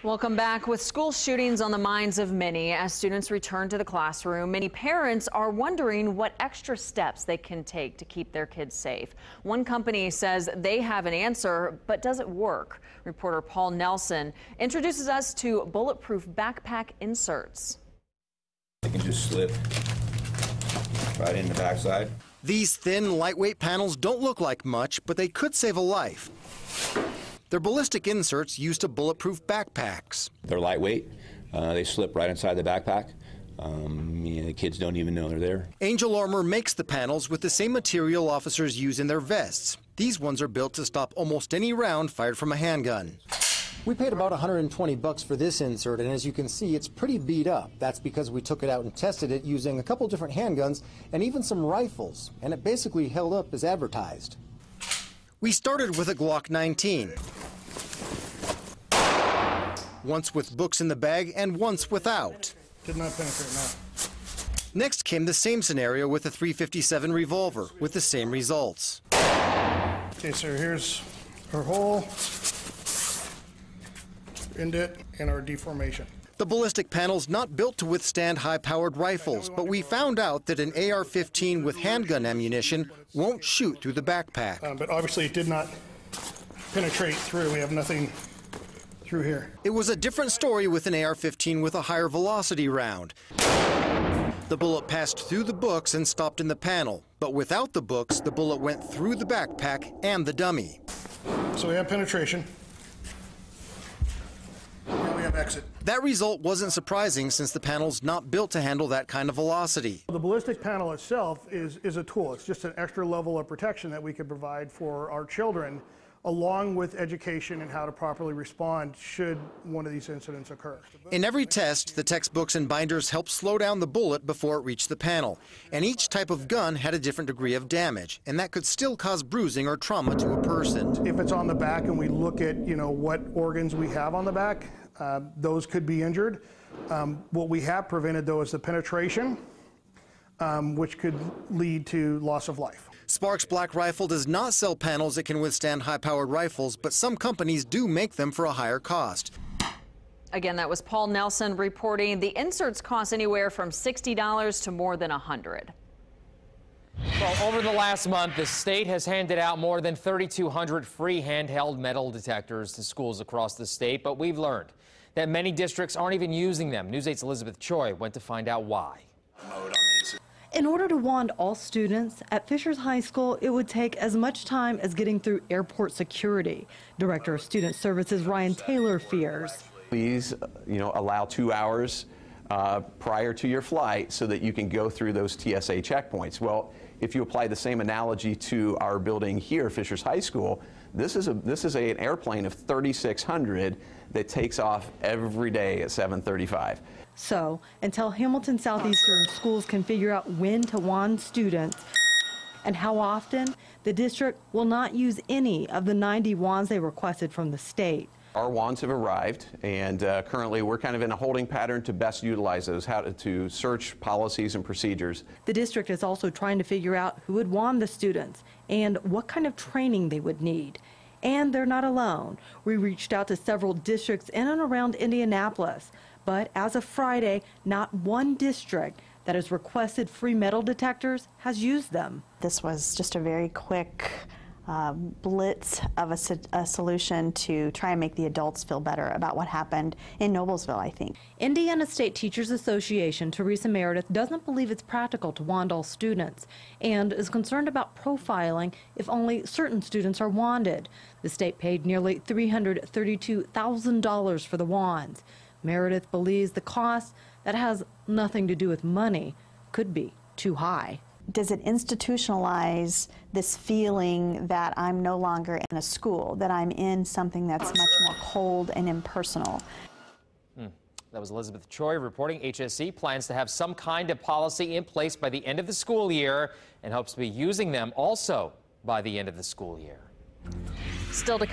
Welcome back. With school shootings on the minds of many as students return to the classroom, many parents are wondering what extra steps they can take to keep their kids safe. One company says they have an answer, but does it work? Reporter Paul Nelson introduces us to bulletproof backpack inserts. They can just slip right in the backside. These thin, lightweight panels don't look like much, but they could save a life. They're ballistic inserts used to bulletproof backpacks. They're lightweight. They slip right inside the backpack. The kids don't even know they're there. Angel Armor makes the panels with the same material officers use in their vests. These ones are built to stop almost any round fired from a handgun. We paid about $120 for this insert, and as you can see, it's pretty beat up. That's because we took it out and tested it using a couple different handguns and even some rifles, and it basically held up as advertised. We started with a Glock 19. Once with books in the bag and once without. Did not penetrate, no. Next came the same scenario with a .357 revolver with the same results. Okay, so here's our hole, indent, and our deformation. The ballistic panel's not built to withstand high-powered rifles, but we found out that an AR-15 with handgun ammunition won't shoot through the backpack. But obviously it did not penetrate through. We have nothing through here. It was a different story with an AR-15 with a higher velocity round. The bullet passed through the books and stopped in the panel, but without the books, the bullet went through the backpack and the dummy. So we have penetration. Now we have exit. That result wasn't surprising since the panel's not built to handle that kind of velocity. The ballistic panel itself is a tool. It's just an extra level of protection that we could provide for our children, along with education and how to properly respond should one of these incidents occur. In every test, the textbooks and binders helped slow down the bullet before it reached the panel. And each type of gun had a different degree of damage, and that could still cause bruising or trauma to a person. If it's on the back and we look at, what organs we have on the back, those could be injured. What we have prevented, though, is the penetration, which could lead to loss of life. Sparks Black Rifle does not sell panels that can withstand high-powered rifles, but some companies do make them for a higher cost. Again, that was Paul Nelson reporting. The inserts cost anywhere from $60 to more than $100. Well, over the last month, the state has handed out more than 3,200 free handheld metal detectors to schools across the state, but we've learned that many districts aren't even using them. News 8's Elizabeth Choi went to find out why. In order to wand all students at Fishers High School, it would take as much time as getting through airport security. Director of Student Services Ryan Taylor fears. Please, allow 2 hours prior to your flight so that you can go through those TSA checkpoints. Well, if you apply the same analogy to our building here, Fishers High School, this is an airplane of 3,600 that takes off every day at 7:35. So, until Hamilton Southeastern schools can figure out when to wand students and how often, the district will not use any of the 90 wands they requested from the state. Our wands have arrived, and currently we're kind of in a holding pattern to best utilize those, how to search policies and procedures. The district is also trying to figure out who would wand the students and what kind of training they would need. And they're not alone. We reached out to several districts in and around Indianapolis, but as of Friday, not one district that has requested free metal detectors has used them. This was just a very quick blitz of a solution to try and make the adults feel better about what happened in Noblesville, I think. Indiana State Teachers Association Teresa Meredith doesn't believe it's practical to wand all students and is concerned about profiling if only certain students are wanded. The state paid nearly $332,000 for the wands. Meredith believes the cost that has nothing to do with money could be too high. Does it institutionalize this feeling that I'm no longer in a school, that I'm in something that's much more cold and impersonal? That was Elizabeth Choi reporting. HSE plans to have some kind of policy in place by the end of the school year and hopes to be using them also by the end of the school year. Still to come.